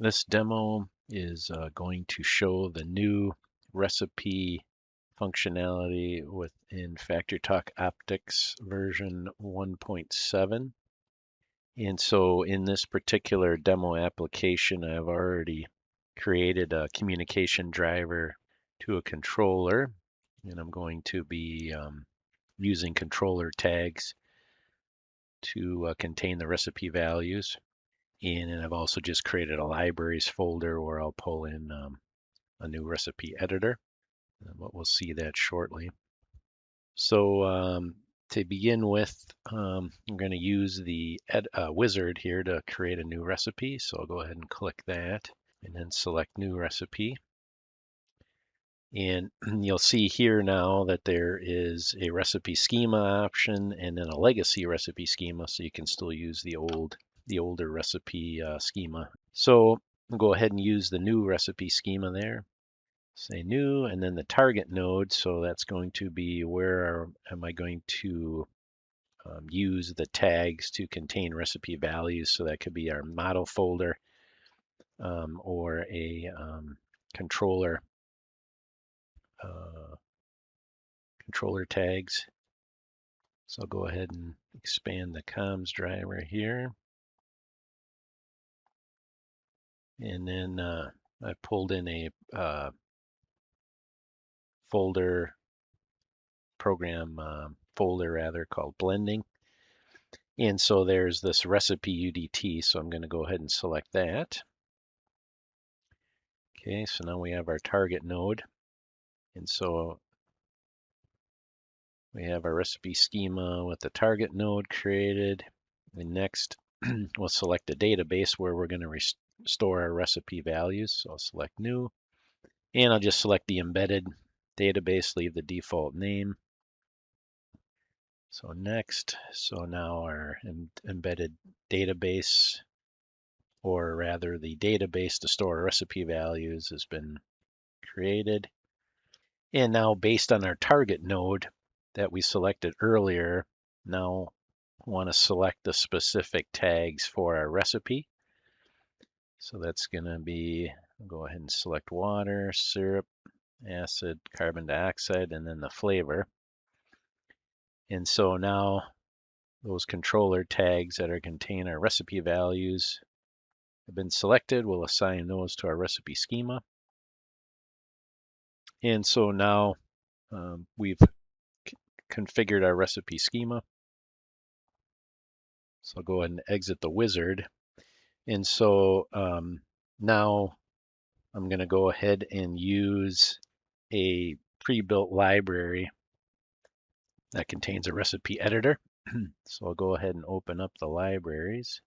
This demo is going to show the new recipe functionality within FactoryTalk Optix version 1.7. And so in this particular demo application, I've already created a communication driver to a controller, and I'm going to be using controller tags to contain the recipe values. And I've also just created a libraries folder where I'll pull in a new recipe editor. But we'll see that shortly. So to begin with, I'm going to use the wizard here to create a new recipe. So I'll go ahead and click that and then select new recipe. And you'll see here now that there is a recipe schema option and then a legacy recipe schema, so you can still use the older recipe schema. So I'll go ahead and use the new recipe schema there. Say new, and then the target node. So that's going to be where am I going to use the tags to contain recipe values. So that could be our model folder or a controller controller tags. So I'll go ahead and expand the comms driver here. And then I pulled in a program folder rather called blending. And so there's this recipe UDT. So I'm going to go ahead and select that. Okay, so now we have our target node. And so we have our recipe schema with the target node created. And next, we'll select a database where we're going to store our recipe values. So I'll select new, and I'll just select the embedded database, leave the default name. So next, so now our embedded database, or rather the database to store recipe values, has been created. And now based on our target node that we selected earlier, now want to select the specific tags for our recipe. So that's going to be, I'll go ahead and select water, syrup, acid, carbon dioxide, and then the flavor. And so now those controller tags that are contain our recipe values have been selected. We'll assign those to our recipe schema. And so now we've configured our recipe schema. So I'll go ahead and exit the wizard. And so now I'm going to go ahead and use a pre-built library that contains a recipe editor. So I'll go ahead and open up the libraries.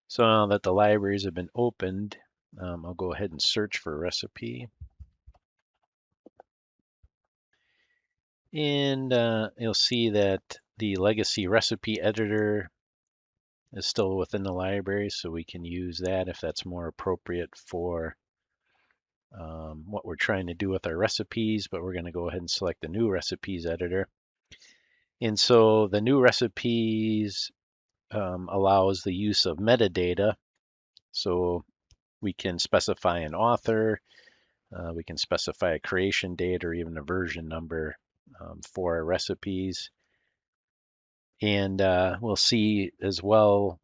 So now that the libraries have been opened, I'll go ahead and search for a recipe. And you'll see that the legacy recipe editor is still within the library, so we can use that if that's more appropriate for what we're trying to do with our recipes, but we're going to go ahead and select the new recipes editor. And so the new recipes allows the use of metadata. So we can specify an author, we can specify a creation date or even a version number for our recipes. And we'll see as well,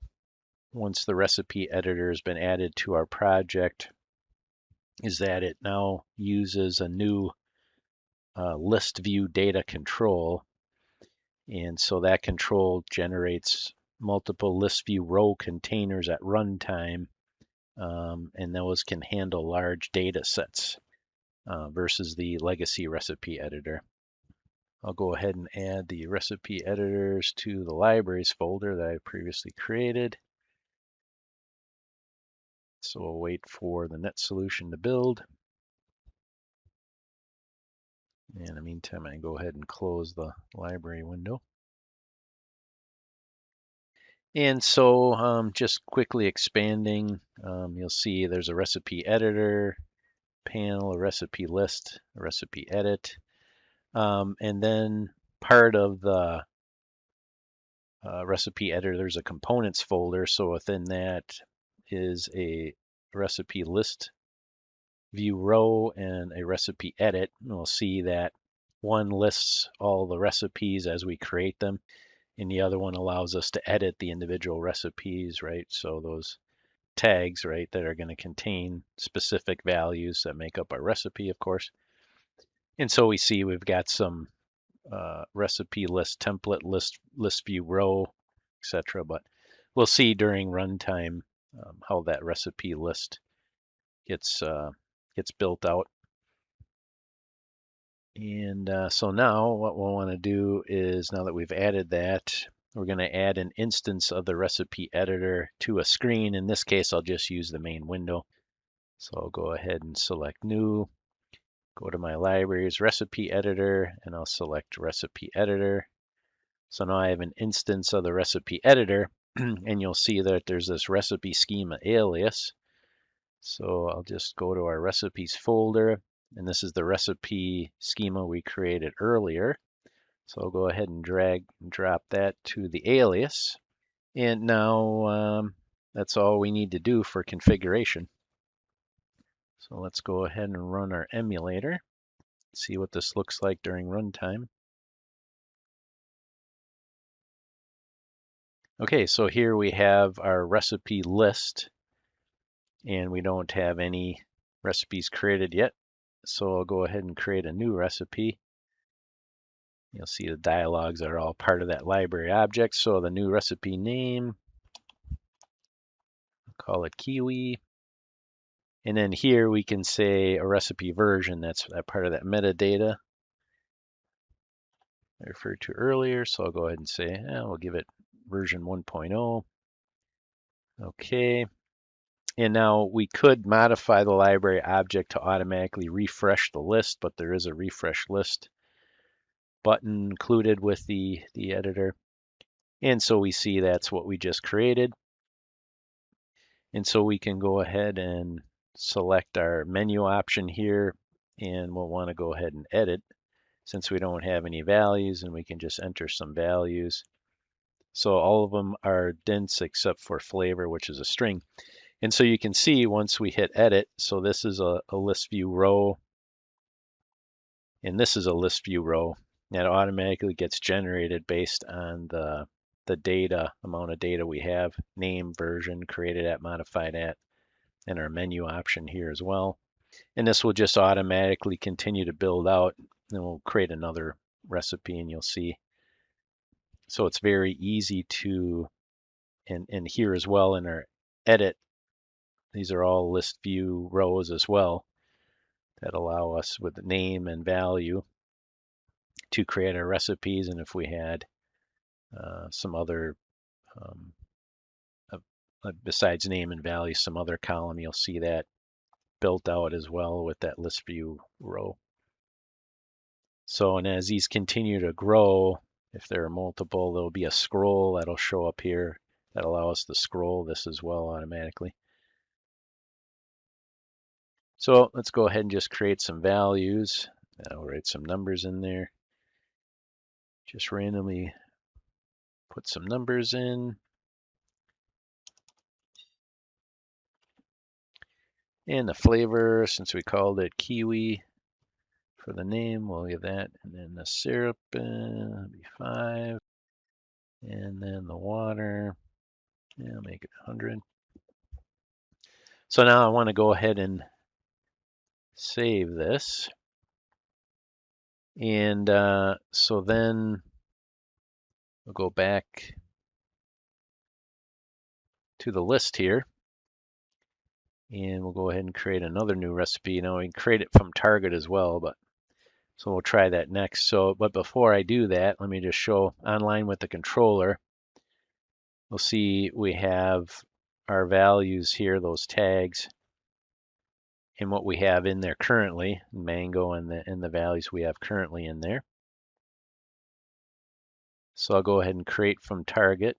once the recipe editor has been added to our project, is that it now uses a new list view data control. And so that control generates multiple list view row containers at runtime, and those can handle large data sets versus the legacy recipe editor. I'll go ahead and add the recipe editors to the libraries folder that I previously created. So we'll wait for the net solution to build. And in the meantime, I can go ahead and close the library window. And so just quickly expanding, you'll see there's a recipe editor panel, a recipe list, a recipe edit. And then part of the recipe editor, there's a components folder. So within that, is a recipe list view row and a recipe edit. And we'll see that one lists all the recipes as we create them, and the other one allows us to edit the individual recipes, right? So those tags, right, that are going to contain specific values that make up our recipe, of course. And so we see we've got some recipe list, template list view row, etc. But we'll see during runtime how that recipe list gets built out. And so now what we'll want to do is, now that we've added that, we're going to add an instance of the recipe editor to a screen. In this case, I'll just use the main window. So I'll go ahead and select new, go to my libraries recipe editor, and I'll select recipe editor. So now I have an instance of the recipe editor, and you'll see that there's this recipe schema alias. So I'll just go to our recipes folder, and this is the recipe schema we created earlier. So I'll go ahead and drag and drop that to the alias. And now that's all we need to do for configuration. So let's go ahead and run our emulator, see what this looks like during runtime. Okay, so here we have our recipe list, and we don't have any recipes created yet. So I'll go ahead and create a new recipe. You'll see the dialogues are all part of that library object. So the new recipe name, call it Kiwi. And then here we can say a recipe version. That's that part of that metadata I referred to earlier. So I'll go ahead and say, we'll give it version 1.0. Okay. And now we could modify the library object to automatically refresh the list, but there is a refresh list button included with the editor. And so we see that's what we just created. And so we can go ahead and select our menu option here, and we'll want to go ahead and edit since we don't have any values, and we can just enter some values. So all of them are dense except for flavor, which is a string. And so you can see once we hit edit, so this is a list view row, and this is a list view row that automatically gets generated based on the data, amount of data we have, name, version, created at, modified at, and our menu option here as well. And this will just automatically continue to build out, and we'll create another recipe, and you'll see. So it's very easy to, and here as well in our edit, these are all list view rows as well that allow us with the name and value to create our recipes. And if we had some other, um, besides name and value, some other column, you'll see that built out as well with that list view row. So, and as these continue to grow, if there are multiple, there'll be a scroll that'll show up here that allow us to scroll this as well automatically. So let's go ahead and just create some values. I'll write some numbers in there. Just randomly put some numbers in. And the flavor, since we called it kiwi for the name, we'll give that. And then the syrup, be 5. And then the water, I'll make it 100. So now I want to go ahead and save this. And so then we'll go back to the list here. And we'll go ahead and create another new recipe. Now we can create it from target as well, but so we'll try that next. So, but before I do that, let me just show online with the controller. We'll see we have our values here, those tags, and what we have in there currently, mango and the values we have currently in there. So I'll go ahead and create from target.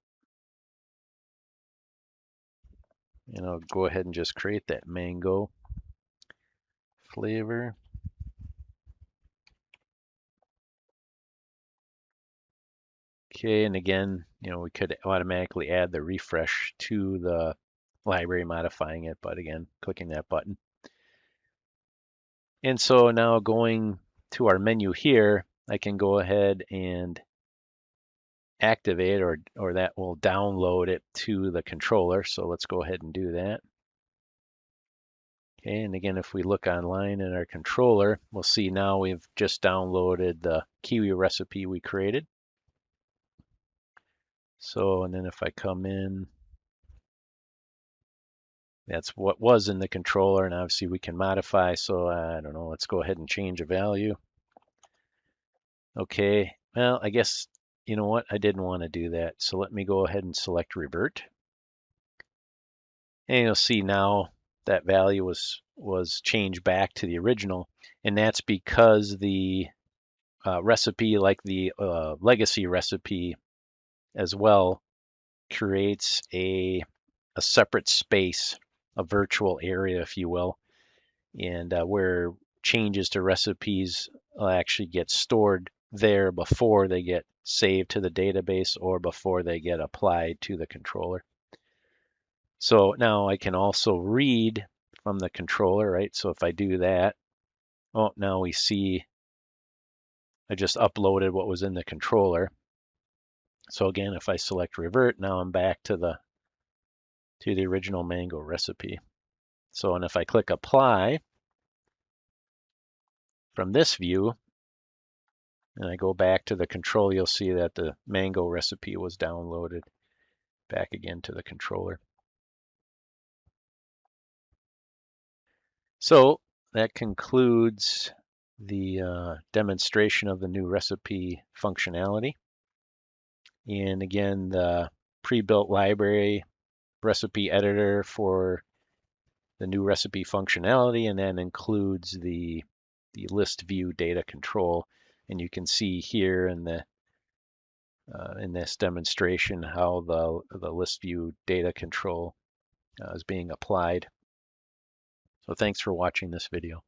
And I'll go ahead and just create that mango flavor. Okay, and again, we could automatically add the refresh to the library modifying it, but again, clicking that button. And so now going to our menu here, I can go ahead and activate, or that will download it to the controller. So let's go ahead and do that. Okay, and again, if we look online in our controller, we'll see now we've just downloaded the kiwi recipe we created. So, and then if I come in, that's what was in the controller, and obviously we can modify. So I don't know, let's go ahead and change a value. Okay, well, I guess, you know what, I didn't want to do that. So let me go ahead and select revert. And you'll see now that value was changed back to the original, and that's because the recipe, like the legacy recipe as well, creates a separate space, a virtual area, if you will, and where changes to recipes actually get stored there before they get saved to the database or before they get applied to the controller. So now I can also read from the controller, right? So if I do that, oh, now we see I just uploaded what was in the controller. So again, if I select revert, now I'm back to the original mango recipe. So, and if I click apply from this view, and I go back to the control, you'll see that the mango recipe was downloaded back again to the controller. So that concludes the demonstration of the new recipe functionality. And again, the pre-built library recipe editor for the new recipe functionality, and then includes the list view data control. And you can see here in the in this demonstration how the list view data control is being applied. So thanks for watching this video.